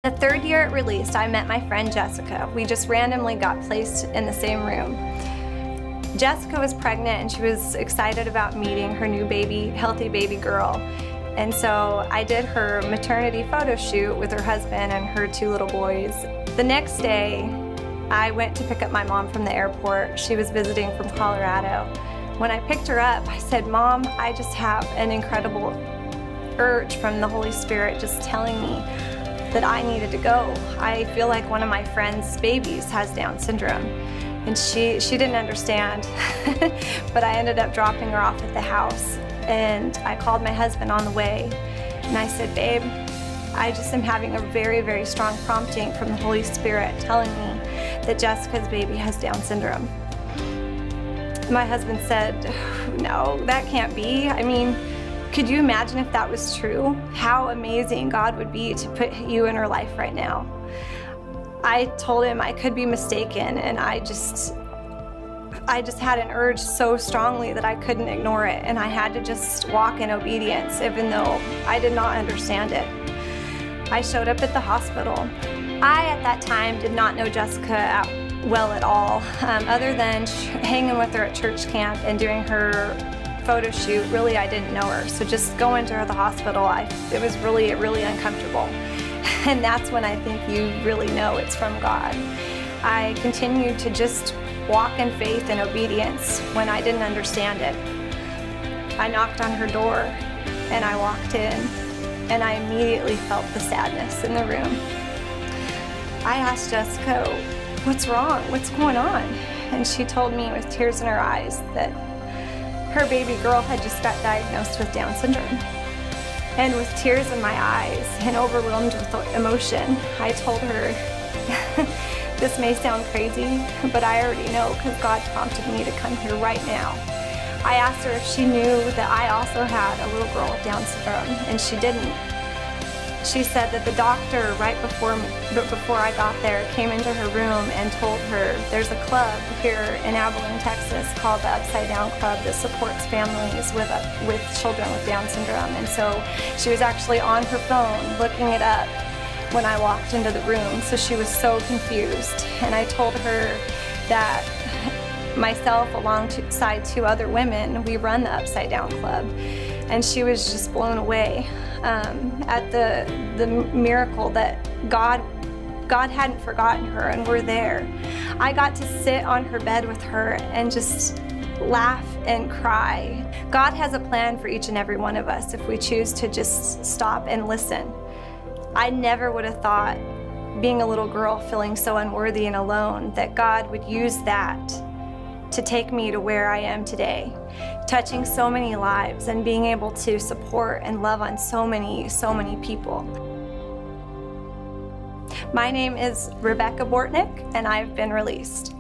The third year at Released, I met my friend Jessica. We just randomly got placed in the same room. Jessica was pregnant and she was excited about meeting her new baby, healthy baby girl. And so I did her maternity photo shoot with her husband and her 2 little boys. The next day, I went to pick up my mom from the airport. She was visiting from Colorado. When I picked her up, I said, "Mom, I just have an incredible urge from the Holy Spirit just telling me that I needed to go. I feel like one of my friend's babies has Down syndrome." And she didn't understand, but I ended up dropping her off at the house. And I called my husband on the way, and I said, "Babe, I just am having a very, very strong prompting from the Holy Spirit telling me that Jessica's baby has Down syndrome." My husband said, "No, that can't be. I mean, could you imagine if that was true? How amazing God would be to put you in her life right now." I told him I could be mistaken, and I just had an urge so strongly that I couldn't ignore it, and I had to just walk in obedience even though I did not understand it. I showed up at the hospital. I, at that time, did not know Jessica well at all, other than hanging with her at church camp and doing her photo shoot. Really, I didn't know her. So just going to the hospital, it was really, really uncomfortable. And that's when I think you really know it's from God. I continued to just walk in faith and obedience when I didn't understand it. I knocked on her door and I walked in, and I immediately felt the sadness in the room. I asked Jessica, "What's wrong? What's going on?" And she told me with tears in her eyes that her baby girl had just got diagnosed with Down syndrome. And with tears in my eyes and overwhelmed with emotion, I told her, "This may sound crazy, but I already know because God prompted me to come here right now." I asked her if she knew that I also had a little girl with Down syndrome, and she didn't. She said that the doctor, right before I got there, came into her room and told her there's a club here in Abilene, Texas called the Upside Down Club that supports families with children with Down syndrome. And so she was actually on her phone looking it up when I walked into the room. So she was so confused. And I told her that myself, alongside 2 other women, we run the Upside Down Club. And she was just blown away at the miracle that God hadn't forgotten her, and we're there. I got to sit on her bed with her and just laugh and cry. God has a plan for each and every one of us if we choose to just stop and listen. I never would have thought, being a little girl feeling so unworthy and alone, that God would use that to take me to where I am today, touching so many lives and being able to support and love on so many people. My name is Rebecca Bortnick, and I've been released.